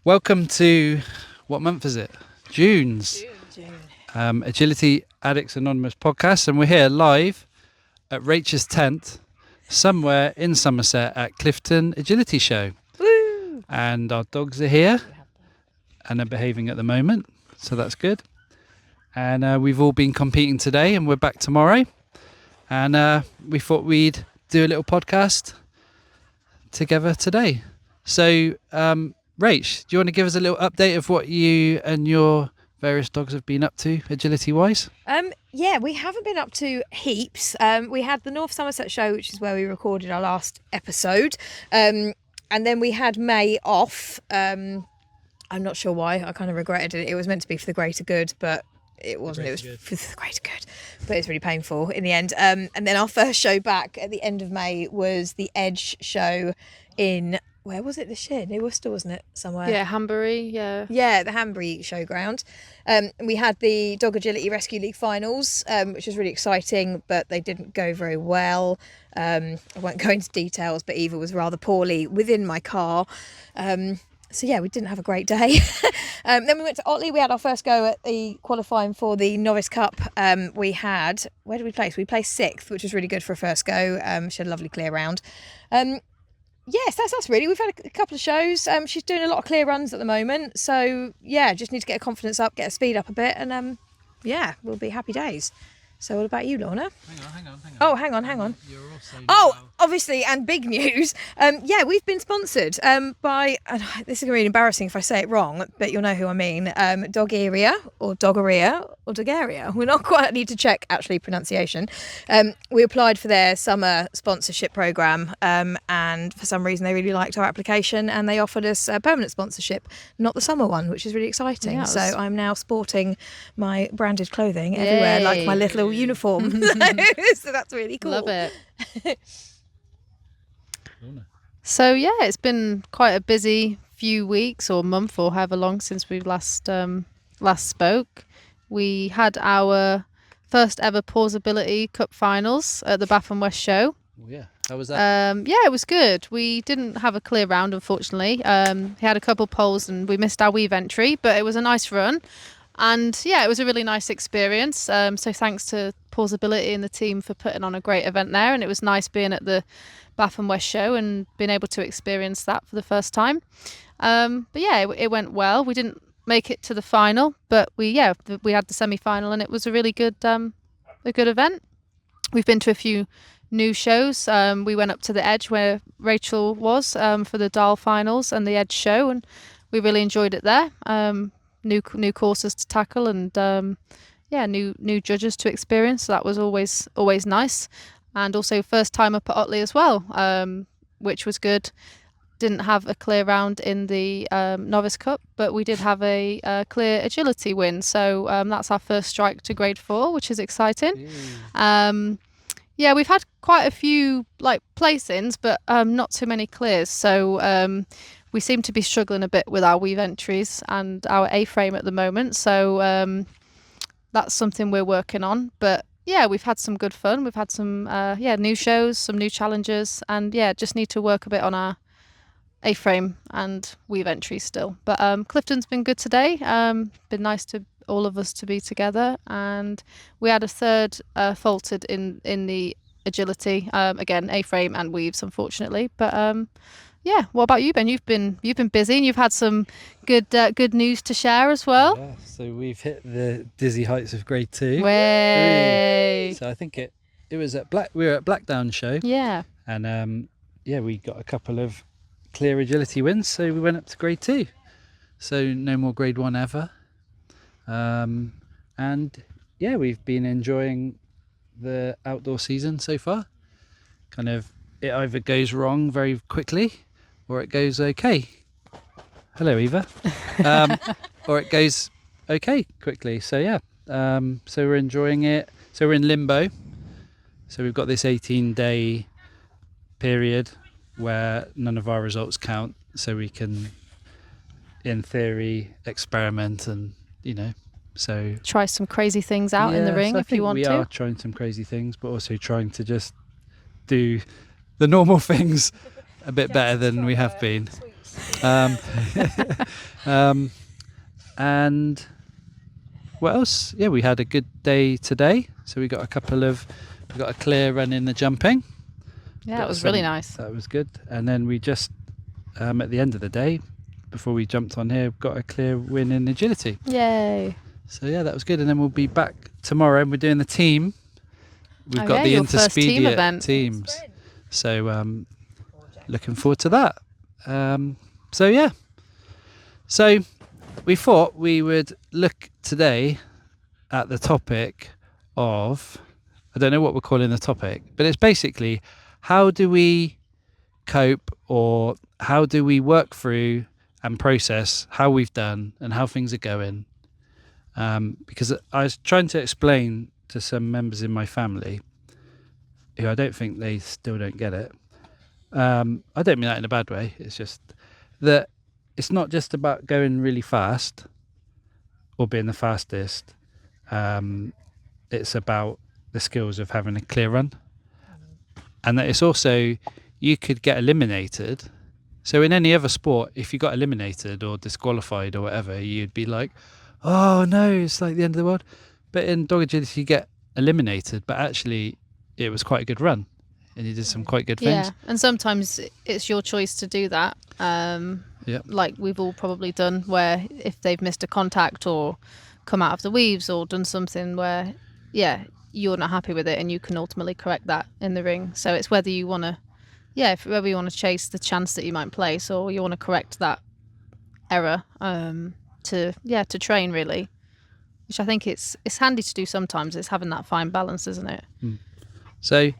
Welcome to, what month is it? June's June. Agility Addicts Anonymous Podcast, and we're here live at Rach's tent somewhere in Somerset at Clifton Agility Show. Woo! And our dogs are here and are behaving at the moment, so that's good. And we've all been competing today, and we're back tomorrow. And we thought we'd do a little podcast together today. So, Rach, do you want to give us a little update of what you and your various dogs have been up to, agility-wise? Yeah, we haven't been up to heaps. We had the North Somerset show, which is where we recorded our last episode. And then we had May off. I'm not sure why. I kind of regretted it. It was meant to be for the greater good, but it wasn't. It was for the greater good. But it's really painful in the end. And then our first show back at the end of May was the Edge show in... Where was it this year? Near Worcester, wasn't it? Somewhere. Yeah, Hanbury, yeah. Yeah, the Hanbury showground. We had the Dog Agility Rescue League finals, which was really exciting, but they didn't go very well. I won't go into details, but Eva was rather poorly within my car. So yeah, we didn't have a great day. Then we went to Otley. We had our first go at the qualifying for the Novice Cup. Where did we place? We placed 6th, which was really good for a first go. She had a lovely clear round. Yes, that's us really. We've had a couple of shows. She's doing a lot of clear runs at the moment. So, yeah, just need to get her confidence up, get her speed up a bit. And, yeah, we'll be happy days. So what about you, Lorna? Hang on. Oh, hang on. You're also Obviously, and big news. Yeah, we've been sponsored by, this is going to be embarrassing if I say it wrong, but you'll know who I mean, Dogeria or Dogeria or Dogeria. We're not quite, I need to check actually pronunciation. We applied for their summer sponsorship programme and for some reason they really liked our application and they offered us a permanent sponsorship, not the summer one, which is really exciting. Yes. So I'm now sporting my branded clothing everywhere, like my little uniform. So that's really cool. Love it. So yeah, it's been quite a busy few weeks or month or however long since we last spoke. We had our first ever Pausability Cup finals at the Bath and West show. Oh, yeah. How was that? Yeah, it was good. We didn't have a clear round, unfortunately. He had a couple poles and we missed our weave entry, but it was a nice run. And yeah, it was a really nice experience. So thanks to Pausability and the team for putting on a great event there. And it was nice being at the Bath and West show and being able to experience that for the first time. But yeah, it went well. We didn't make it to the final, but we had the semi-final and it was a really good event. We've been to a few new shows. We went up to the Edge where Rachel was for the Dahl finals and the Edge show, and we really enjoyed it there. New courses to tackle and new judges to experience. So that was always nice. And also first time up at Otley as well, which was good. Didn't have a clear round in the Novice Cup, but we did have a clear agility win. So that's our first strike to grade 4, which is exciting. Yeah, we've had quite a few placings, but not too many clears. So we seem to be struggling a bit with our weave entries and our A-frame at the moment. So that's something we're working on. But yeah, we've had some good fun. We've had some new shows, some new challenges, and yeah, just need to work a bit on our A-frame and weave entries still. But Clifton's been good today. Been nice to all of us to be together, and we had a third faulted in the agility. Again, A-frame and weaves, unfortunately. But yeah, what about you, Ben? You've been busy and you've had some good news to share as well. Yeah, so we've hit the dizzy heights of grade 2. Way. So I think it was we were at Blackdown show. Yeah. And we got a couple of clear agility wins, so we went up to grade 2. So no more grade 1 ever. And yeah, we've been enjoying the outdoor season so far. Kind of, it either goes wrong very quickly or it goes okay. Hello, Eva. Or it goes okay quickly. So yeah, so we're enjoying it. So we're in limbo. So we've got this 18-day period where none of our results count, so we can, in theory, experiment and, so try some crazy things out in the ring if you want to. We are trying some crazy things, but also trying to just do the normal things a bit better than we have been. And what else? Yeah, we had a good day today. So we got a clear run in the jumping. Yeah, it was really nice. That was good. And then we just, at the end of the day, before we jumped on here, got a clear win in agility. Yay. So yeah, that was good. And then we'll be back tomorrow and we're doing the team. We've got the your first team intermediate event. teams. So looking forward to that. So yeah. So we thought we would look today at the topic of, I don't know what we're calling the topic, but it's basically how do we cope, or how do we work through and process how we've done and how things are going. Because I was trying to explain to some members in my family who I don't think they still don't get it. I don't mean that in a bad way. It's just that it's not just about going really fast or being the fastest. It's about the skills of having a clear run. And that it's also, you could get eliminated. So in any other sport, if you got eliminated or disqualified or whatever, you'd be like, oh no, it's like the end of the world. But in dog agility, you get eliminated, but actually it was quite a good run and you did some quite good things. Yeah, and sometimes it's your choice to do that. Like we've all probably done, where if they've missed a contact or come out of the weaves or done something where, you're not happy with it, and you can ultimately correct that in the ring. So it's whether you want to, whether you want to chase the chance that you might place, or you want to correct that error to train really, which I think it's handy to do sometimes. It's having that fine balance, isn't it? So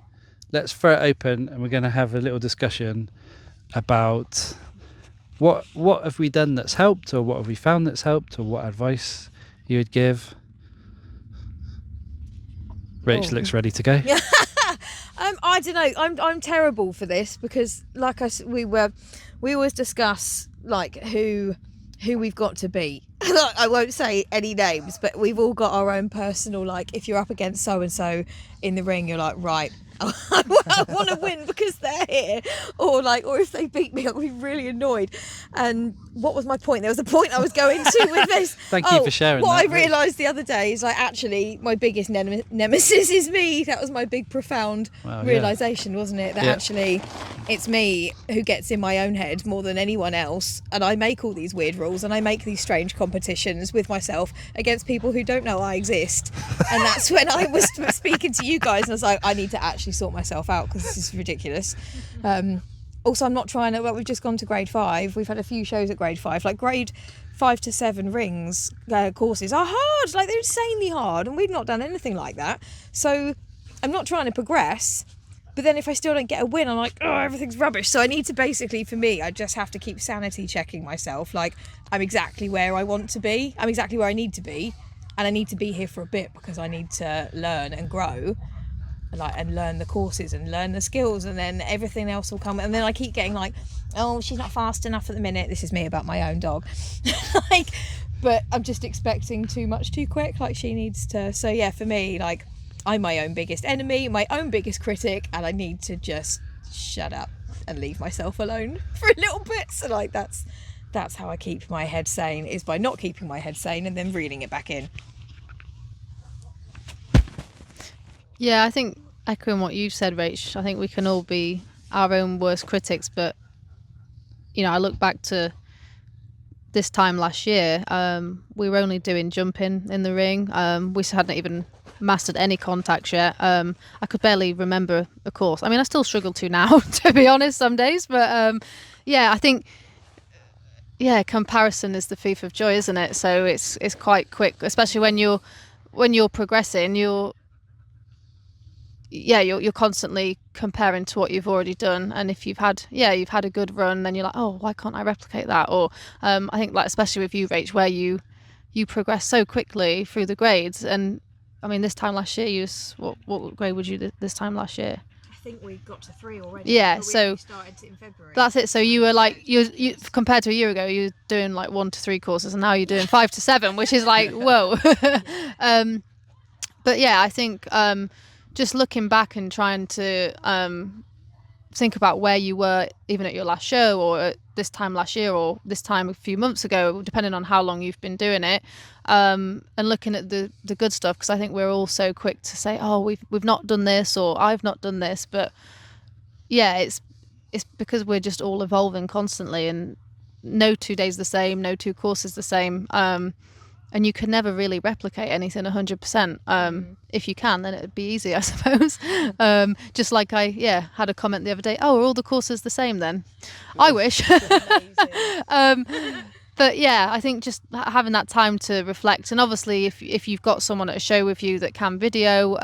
let's throw it open, and we're going to have a little discussion about what have we done that's helped, or what have we found that's helped, or what advice you would give. Rach looks ready to go. I don't know. I'm terrible for this because, like we always discuss like who we've got to beat. I won't say any names, but we've all got our own personal, like, if you're up against so and so in the ring, you're like, right, I want to win because they're here, or if they beat me, I'll be really annoyed. And what was my point? There was a point I was going to with this. Thank you for sharing what that. I realised the other day is, like, actually my biggest nemesis is me. That was my big profound realisation, wasn't it? That actually it's me who gets in my own head more than anyone else, and I make all these weird rules and I make these strange competitions with myself against people who don't know I exist. And that's when I was speaking to you guys and I was like, I need to actually sort myself out because this is ridiculous. Also, I'm not trying to, we've just gone to grade 5. We've had a few shows at grade 5. Like grade 5 to 7 rings courses are hard. Like, they're insanely hard, and we've not done anything like that. So I'm not trying to progress, but then if I still don't get a win, I'm like, oh, everything's rubbish. So I need to basically, for me, I just have to keep sanity checking myself. Like, I'm exactly where I want to be. I'm exactly where I need to be. And I need to be here for a bit because I need to learn and grow. And learn the courses and learn the skills, and then everything else will come. And then I keep getting like, oh, she's not fast enough at the minute. This is me about my own dog. But I'm just expecting too much too quick. Like, she needs to. So yeah, for me, like, I'm my own biggest enemy, my own biggest critic, and I need to just shut up and leave myself alone for a little bit. So like, that's how I keep my head sane, is by not keeping my head sane and then reeling it back in. Yeah, I think echoing what you've said, Rach, I think we can all be our own worst critics. But, I look back to this time last year, we were only doing jumping in the ring. We hadn't even mastered any contacts yet. I could barely remember a course. I mean, I still struggle to now, to be honest, some days. But I think, comparison is the thief of joy, isn't it? So it's quite quick, especially when you're progressing. You're constantly comparing to what you've already done, and if you've had a good run, then you're like, oh, why can't I replicate that? Or I think, like, especially with you, Rach, where you progress so quickly through the grades. And I mean, this time last year, what grade would you this time last year? I think we got to 3 already. Yeah, so started in February. That's it. So you were like, you compared to a year ago, you were doing like 1 to 3 courses, and now you're doing 5 to 7, which is like, whoa. But yeah, I think just looking back and trying to think about where you were even at your last show, or at this time last year, or this time a few months ago, depending on how long you've been doing it, and looking at the good stuff, because I think we're all so quick to say, oh, we've not done this, or I've not done this, but yeah, it's because we're just all evolving constantly, and no 2 days the same, no 2 courses the same, and you can never really replicate anything 100%. If you can, then it'd be easy, I suppose. Just like I had a comment the other day, oh, are all the courses the same then? I wish. But yeah, I think just having that time to reflect, and obviously if you've got someone at a show with you that can video,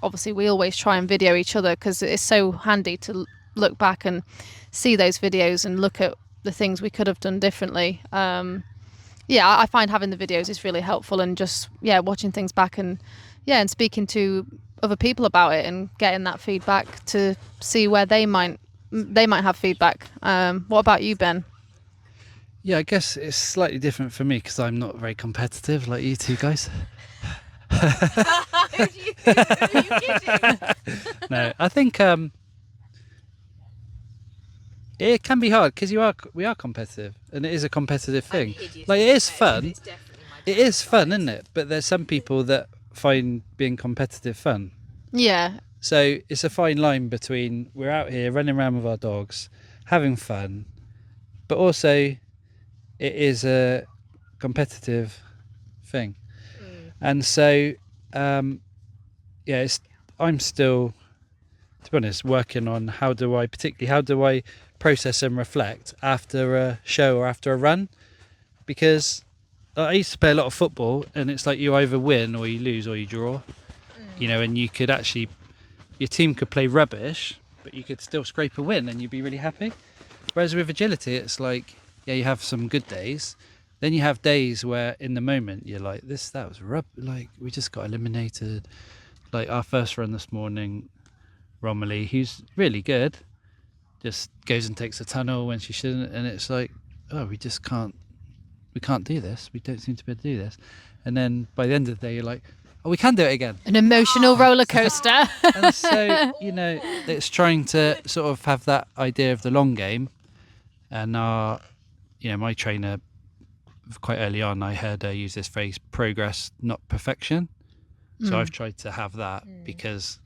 obviously we always try and video each other, because it's so handy to look back and see those videos and look at the things we could have done differently. I find having the videos is really helpful, and just watching things back, and speaking to other people about it and getting that feedback to see where they might have feedback. What about you, Ben? Yeah, I guess it's slightly different for me because I'm not very competitive like you two guys. Are you kidding? No, I think it can be hard because we are competitive, and it is a competitive thing. Like, it is fun. It is fun, isn't it? But there's some people that find being competitive fun. Yeah. So it's a fine line between we're out here running around with our dogs, having fun, but also it is a competitive thing. And so I'm still, to be honest, working on how do I process and reflect after a show or after a run, because I used to play a lot of football, and it's like you either win or you lose or you draw, and you could actually, your team could play rubbish, but you could still scrape a win and you'd be really happy. Whereas with agility, it's like, you have some good days, then you have days where in the moment you're like, that was like we just got eliminated. Like our first run this morning, Romilly, who's really good, just goes and takes a tunnel when she shouldn't, and it's like, oh, we can't do this, we don't seem to be able to do this. And then by the end of the day you're like, oh, we can do it again. An emotional roller coaster. And so it's trying to sort of have that idea of the long game. And my trainer, quite early on, I heard her use this phrase, progress not perfection. So I've tried to have that, because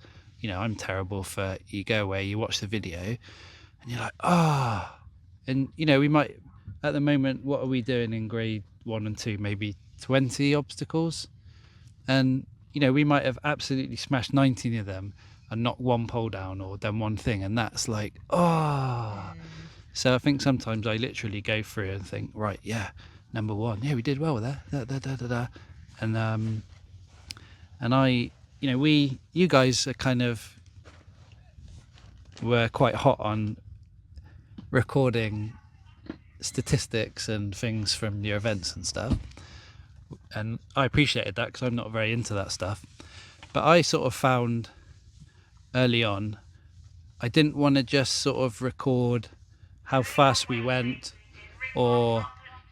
I'm terrible for, you go away, you watch the video and you're like, and we might, at the moment, what are we doing in grade 1 and 2? Maybe 20 obstacles, and we might have absolutely smashed 19 of them and not one pole down or done one thing, and that's like, So I think sometimes I literally go through and think, right, number 1, we did well with that, and I, you guys are kind of, were quite hot on recording statistics and things from your events and stuff, and I appreciated that because I'm not very into that stuff. But I sort of found early on, I didn't want to just sort of record how fast we went, or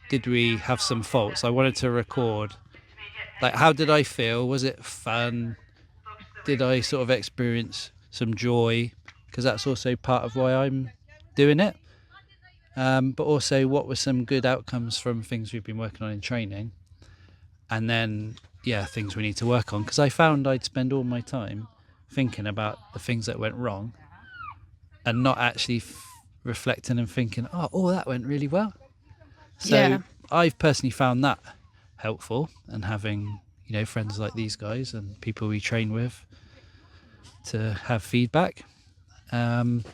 did we have some faults. I wanted to record, like, how did I feel? Was it fun? Did I sort of experience some joy? Because that's also part of why I'm doing it. But also, what were some good outcomes from things we've been working on in training? And then, things we need to work on. Because I found I'd spend all my time thinking about the things that went wrong, and not actually reflecting and thinking, that went really well. So I've personally found that helpful, and having friends like these guys and people we train with to have feedback, and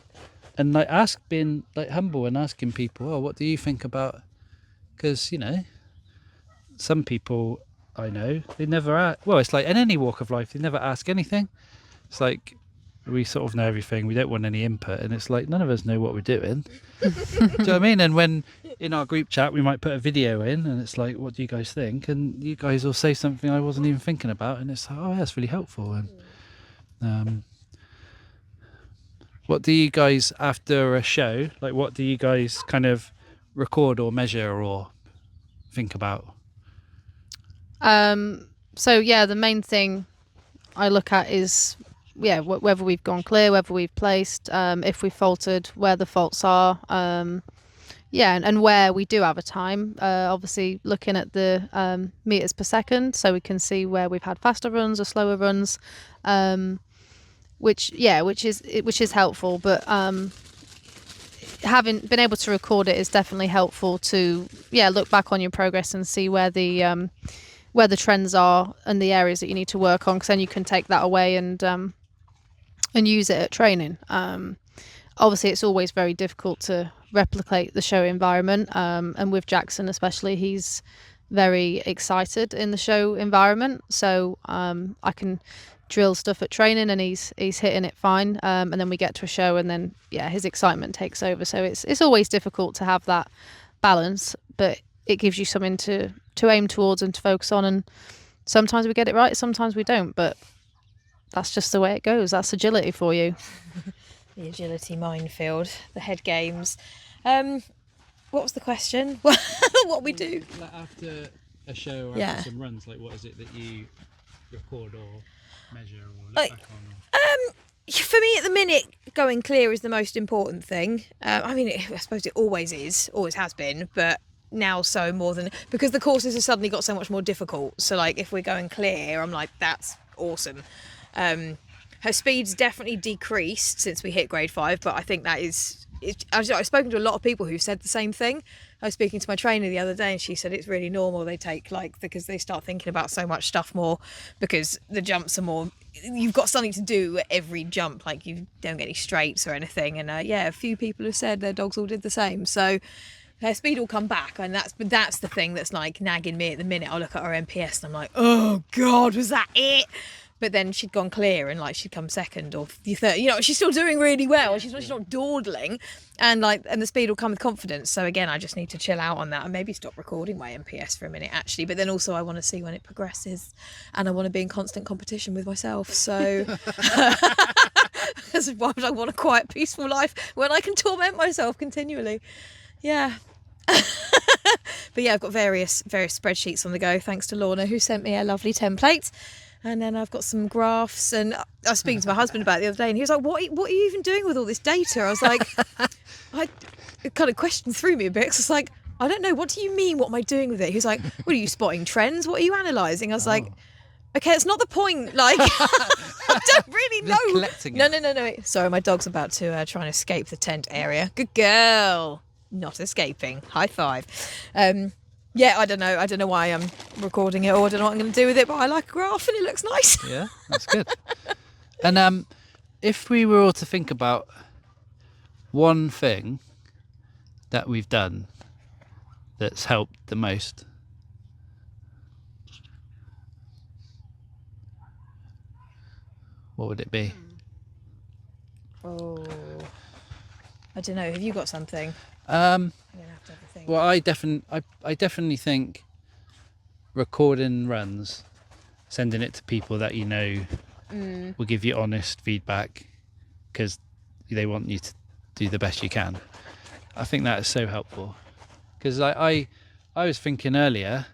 being like humble and asking people, what do you think about, because some people I know, they never ask, it's like in any walk of life, they never ask anything. It's like we sort of know everything, we don't want any input, and it's like none of us know what we're doing. Do you know what I mean? And when in our group chat we might put a video in, and it's like, what do you guys think? And you guys will say something I wasn't even thinking about, and it's like, that's really helpful. And what do you guys, after a show, like what do you guys kind of record or measure or think about? So the main thing I look at is whether we've gone clear, whether we've placed, if we faltered, where the faults are, and where we do have a time. Obviously, looking at the meters per second, so we can see where we've had faster runs or slower runs, which is helpful. But having been able to record it is definitely helpful to look back on your progress and see where the trends are and the areas that you need to work on, because then you can take that away and use it at training. Obviously, it's always very difficult to replicate the show environment, and with Jackson especially, he's very excited in the show environment, so I can drill stuff at training and he's hitting it fine, and then we get to a show and then his excitement takes over. So it's always difficult to have that balance, but it gives you something to aim towards and to focus on, and sometimes we get it right, sometimes we don't, but that's just the way it goes. That's agility for you. The agility minefield, the head games. What was the question? What we do? Like after a show or after some runs, like what is it that you record or measure or look back on? For me at the minute, going clear is the most important thing. I suppose it always has been, but now so more than, because the courses have suddenly got so much more difficult. So like if we're going clear, I'm like, that's awesome. Her speed's definitely decreased since we hit grade 5, but I think that is, I've spoken to a lot of people who've said the same thing. I was speaking to my trainer the other day and she said it's really normal. They take because they start thinking about so much stuff more, because the jumps are more, you've got something to do at every jump, like you don't get any straights or anything. And a few people have said their dogs all did the same. So her speed will come back, and that's the thing that's like nagging me at the minute. I look at her MPS and I'm like, oh God, was that it? But then she'd gone clear and like she'd come second or third. She's still doing really well. She's not dawdling, and the speed will come with confidence. So again, I just need to chill out on that and maybe stop recording my MPS for a minute actually. But then also I want to see when it progresses, and I want to be in constant competition with myself. So why would I want a quiet, peaceful life when I can torment myself continually? Yeah. But I've got various spreadsheets on the go, thanks to Lorna, who sent me a lovely template. And then I've got some graphs, and I was speaking to my husband about it the other day, and he was like, what are you even doing with all this data? I was like, it kind of questioned through me a bit, because I was like, I don't know, what do you mean, what am I doing with it? He was like, what are you spotting trends? What are you analysing? I was like, okay, it's not the point, like, I don't really know. Collecting it. No. Sorry, my dog's about to try and escape the tent area. Good girl. Not escaping. High five. I don't know why I'm recording it, or I don't know what I'm going to do with it, but I like a graph and it looks nice. Yeah, that's good. And if we were all to think about one thing that we've done that's helped the most, what would it be? Oh, I don't know. Have you got something? Um, I'm gonna have to have a think. Well, I definitely think recording runs, sending it to people that will give you honest feedback, because they want you to do the best you can. I think that is so helpful, because I was thinking earlier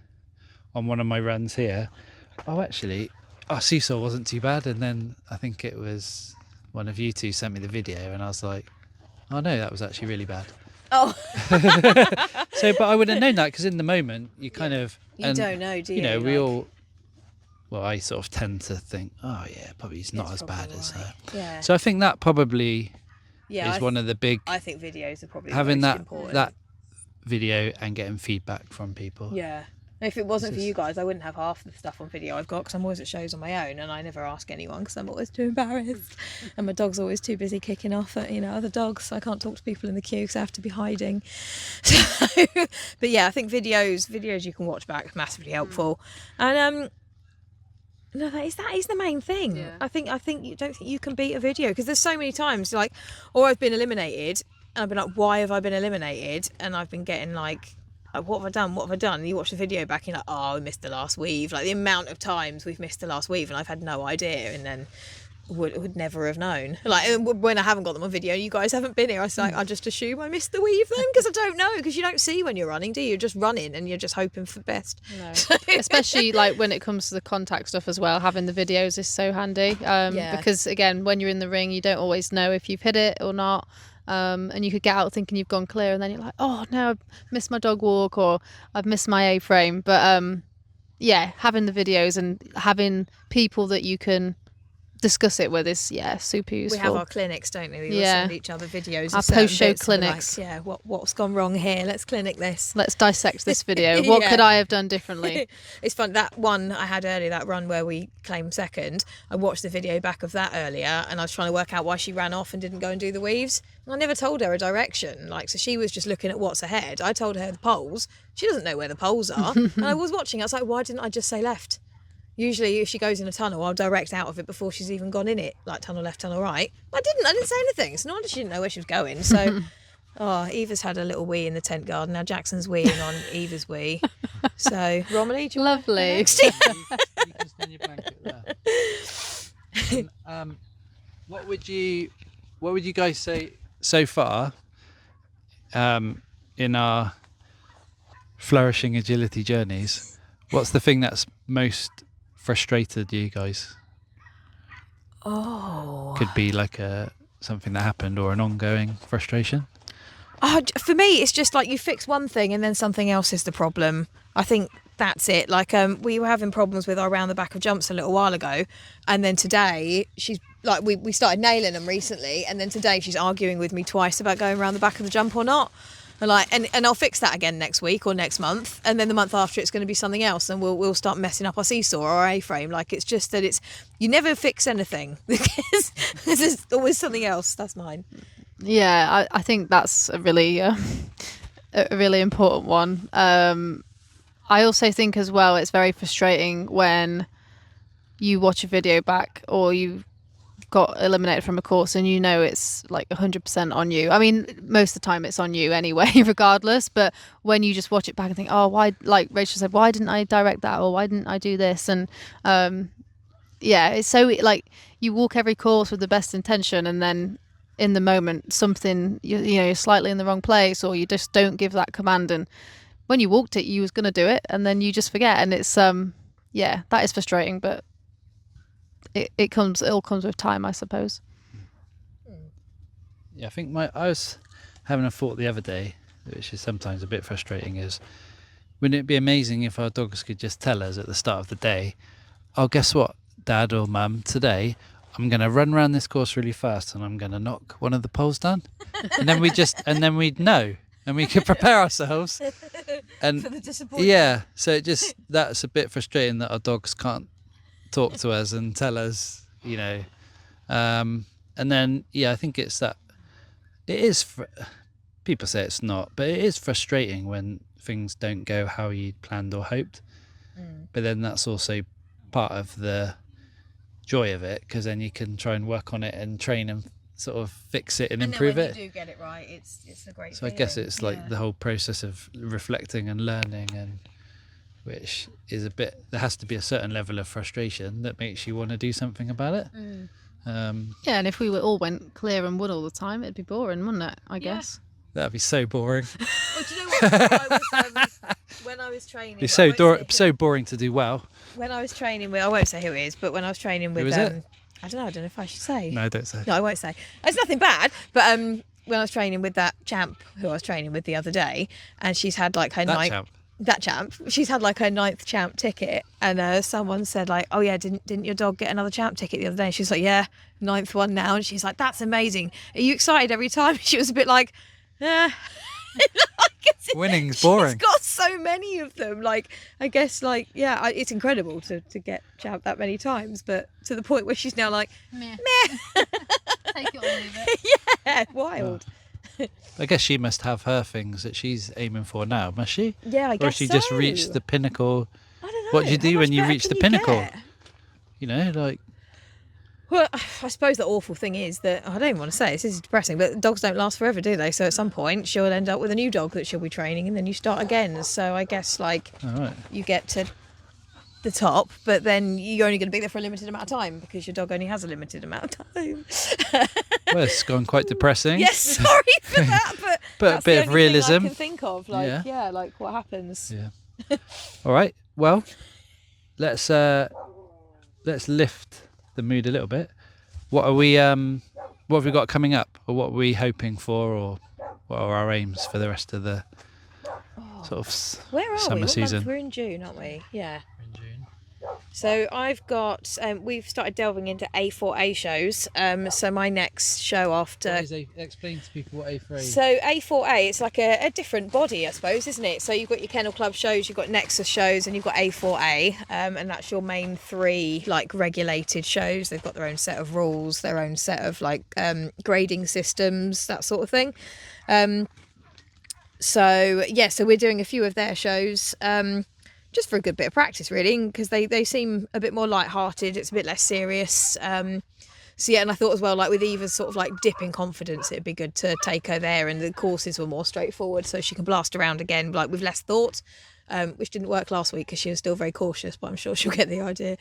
on one of my runs here, our seesaw wasn't too bad, and then I think it was one of you two sent me the video and I was like, oh no, that was actually really bad. Oh. But I would have known that, because in the moment you kind of... You don't know, do you? I sort of tend to think, oh yeah, probably it's not as bad as her. Yeah. So I think that probably is one of the big... I think videos are probably having the most important. that video and getting feedback from people. Yeah. If it wasn't for you guys, I wouldn't have half the stuff on video I've got, because I'm always at shows on my own and I never ask anyone because I'm always too embarrassed. And my dog's always too busy kicking off at, other dogs, so I can't talk to people in the queue because I have to be hiding. But I think videos you can watch back is massively helpful. And no, that is the main thing. Yeah. I think you don't think you can beat a video, because there's so many times like, I've been eliminated and I've been like, why have I been eliminated? And I've been getting like, what have I done? And you watch the video back and you're like, oh, we missed the last weave. Like the amount of times we've missed the last weave and I've had no idea. And then would never have known. Like when I haven't got them on video, you guys haven't been here. I was like, I just assume I missed the weave then because I don't know, because you don't see when you're running, do you? You're just running and you're just hoping for the best. No. Especially like when it comes to the contact stuff as well, having the videos is so handy. Because again, when you're in the ring, you don't always know if you've hit it or not. And you could get out thinking you've gone clear, and then you're like, oh no, I've missed my dog walk, or I've missed my A-frame. But having the videos and having people that you can discuss it with is super useful. We have our clinics, don't we? We will send each other videos. Our post-show clinics. Like, what's gone wrong here? Let's clinic this. Let's dissect this video. What could I have done differently? It's fun. That one I had earlier, that run where we claimed second, I watched the video back of that earlier, and I was trying to work out why she ran off and didn't go and do the weaves. And I never told her a direction. So she was just looking at what's ahead. I told her the poles. She doesn't know where the poles are. And I was watching. I was like, why didn't I just say left? Usually if she goes in a tunnel, I'll direct out of it before she's even gone in it, like tunnel left, tunnel right. I didn't say anything. It's not that she didn't know where she was going. So, Eva's had a little wee in the tent garden. Now Jackson's weeing on Eva's wee. So, Romilly, do you want Lovely. You can stand your blanket there. And, what would you guys say so far in our flourishing agility journeys? What's the thing that's most frustrated you guys? Could be like something that happened or an ongoing frustration. For me, it's just like you fix one thing and then something else is the problem. I think that's it. Like we were having problems with our round the back of jumps a little while ago, and then today she's like we started nailing them recently, and then today she's arguing with me twice about going around the back of the jump or not. And I'll fix that again next week or next month, and then the month after it's going to be something else, and we'll start messing up our seesaw or our A-frame. Like it's just that you never fix anything because there's always something else. That's mine. Yeah, I think that's a really important one. I also think as well it's very frustrating when you watch a video back or you got eliminated from a course and you know it's like 100% on you. I mean, most of the time it's on you anyway, regardless, but when you just watch it back and think, oh, why, like Rachel said, why didn't I direct that, or why didn't I do this? And it's so like you walk every course with the best intention, and then in the moment something you're slightly in the wrong place, or you just don't give that command, and when you walked it you was going to do it and then you just forget, and it's that is frustrating, but it all comes with time, I suppose. Yeah, I think I was having a thought the other day, which is sometimes a bit frustrating, is wouldn't it be amazing if our dogs could just tell us at the start of the day, oh, guess what, Dad or Mum, today I'm going to run around this course really fast and I'm going to knock one of the poles down. And then we'd know and we could prepare ourselves. And for the disappointment. Yeah, so that's a bit frustrating that our dogs can't talk to us and tell us, and then I think it's that it is people say it's not, but it is frustrating when things don't go how you planned or hoped. But then that's also part of the joy of it, because then you can try and work on it and train and sort of fix it and improve then when it. you do get it right, it's a great so I guess it's like the whole process of reflecting and learning, and which is there has to be a certain level of frustration that makes you want to do something about it. And if we all went clear and won all the time, it'd be boring, wouldn't it? I guess. That'd be so boring. Well, do you know what? When I was training, It's so boring to do well. When I was training with, I won't say who it is, but when I was training with, Who is it? I don't know if I should say. No, don't say. No, I won't say. It's nothing bad, but when I was training with that champ who I was training with the other day, and she's had like her she's had like her 9th champ ticket, and someone said like, oh yeah, didn't your dog get another champ ticket the other day? She's like, yeah, 9th one now, and she's like, that's amazing. Are you excited every time? She was a bit like, Winning's boring. She's got so many of them. Like, I guess, like, it's incredible to get champ that many times, but to the point where she's now like, meh. Take it or leave it. Yeah, wild. I guess she must have her things that she's aiming for now, must she? Yeah, I guess Or has she just reached the pinnacle? I don't know. What do you do when you reach the pinnacle? Get? Well, I suppose the awful thing is that, I don't even want to say this is depressing, but dogs don't last forever, do they? So at some point she'll end up with a new dog that she'll be training, and then you start again. So I guess like you get to the top, but then you're only going to be there for a limited amount of time because your dog only has a limited amount of time. Well, it's gone quite depressing. Yes, sorry for that, but a that's bit the of only thing realism. I can think of, like, like what happens. Yeah. All right. Well, let's lift the mood a little bit. What have we got coming up, or what are we hoping for, or what are our aims for the rest of the sort of Where are summer we? What season? month? We're in June, aren't we? Yeah. In June. So I've got, we've started delving into A4A shows. So my next show after... Explain to people what A4A is. So A4A, it's like a different body, I suppose, isn't it? So you've got your Kennel Club shows, you've got Nexus shows, and you've got A4A, and that's your main 3 like regulated shows. They've got their own set of rules, their own set of like grading systems, that sort of thing. So we're doing a few of their shows. Just for a good bit of practice, really, because they seem a bit more light-hearted. It's a bit less serious. And I thought as well, like with Eva's sort of like dip in confidence, it'd be good to take her there, and the courses were more straightforward, so she can blast around again, like with less thought, which didn't work last week because she was still very cautious, but I'm sure she'll get the idea.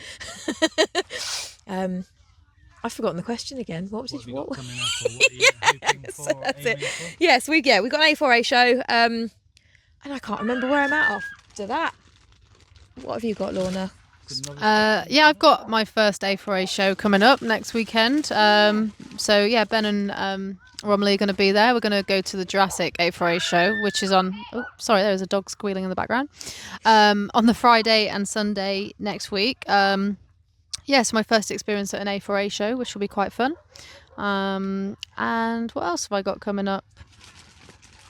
I've forgotten the question again. What What did have you got what? coming up, or what are you hoping for, So that's aiming it. for? Yes, we got an A4A show, and I can't remember where I'm at after that. What have you got, Lorna? I've got my first A4A show coming up next weekend. Ben and Romilly are going to be there. We're going to go to the Jurassic A4A show, which is on... Oh, sorry, there's a dog squealing in the background. On the Friday and Sunday next week. So my first experience at an A4A show, which will be quite fun. And what else have I got coming up?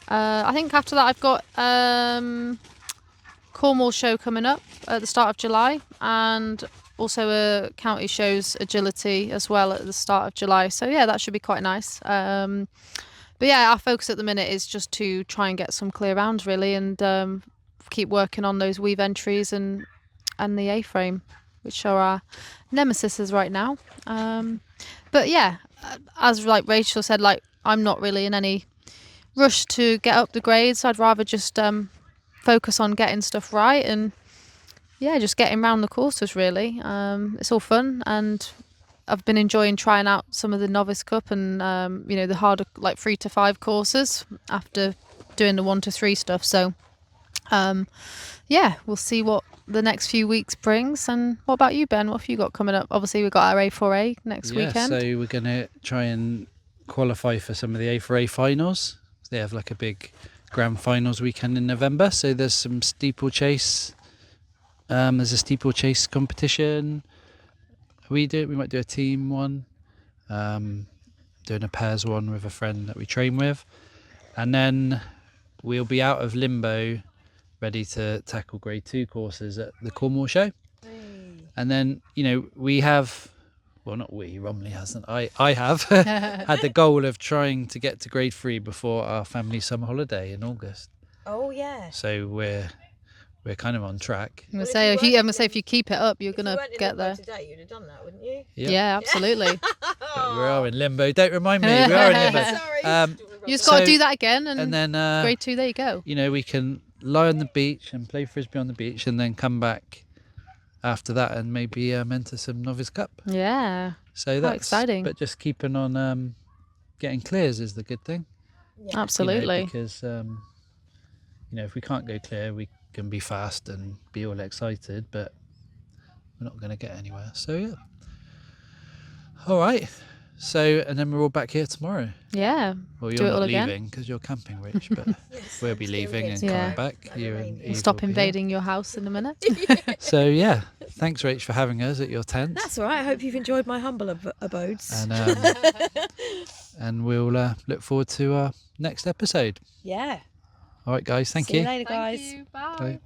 I think after that I've got... Cornwall show coming up at the start of July, and also a county shows Agility as well at the start of July. So that should be quite nice. Our focus at the minute is just to try and get some clear rounds really, and keep working on those weave entries and the A-frame, which are our nemesis right now. As like Rachel said, like I'm not really in any rush to get up the grades. I'd rather just focus on getting stuff right and just getting around the courses really. It's all fun, and I've been enjoying trying out some of the Novice Cup and the harder like 3 to 5 courses after doing the 1 to 3 stuff. So we'll see what the next few weeks brings. And what about you, Ben? What have you got coming up? Obviously we've got our A4A next weekend. So we're going to try and qualify for some of the A4A finals. They have like a big grand finals weekend in November, so there's some steeplechase. There's a steeplechase competition. We might do a team one, doing a pairs one with a friend that we train with, and then we'll be out of limbo, ready to tackle grade 2 courses at the Cornwall show. And then we have, well, not we, Romilly hasn't. I have had the goal of trying to get to grade 3 before our family summer holiday in August. Oh yeah. So we're kind of on track. I'm gonna say if you keep it up, you're gonna get there. Today, you'd have done that, wouldn't you? Yeah, absolutely. But we are in limbo. Don't remind me. We are in limbo. Sorry. You just got to do that again, and then grade 2, there you go. we can lie on the beach and play frisbee on the beach, and then come back after that and maybe enter some Novice Cup. Yeah. So that's exciting. But just keeping on getting clears is the good thing. Yeah. Absolutely. Because if we can't go clear, we can be fast and be all excited, but we're not going to get anywhere. So yeah. All right. So, and then we're all back here tomorrow. Yeah. Well, Do you're it all not again. leaving because you're camping, Rach, but we'll be leaving and Yeah. coming back. You and Eve Stop will be here. invading your house in a minute. So yeah, thanks, Rach, for having us at your tent. That's all right. I hope you've enjoyed my humble abodes. And and we'll look forward to our next episode. Yeah. All right, guys. Thank See you you. later, guys. Thank you. Bye. Bye.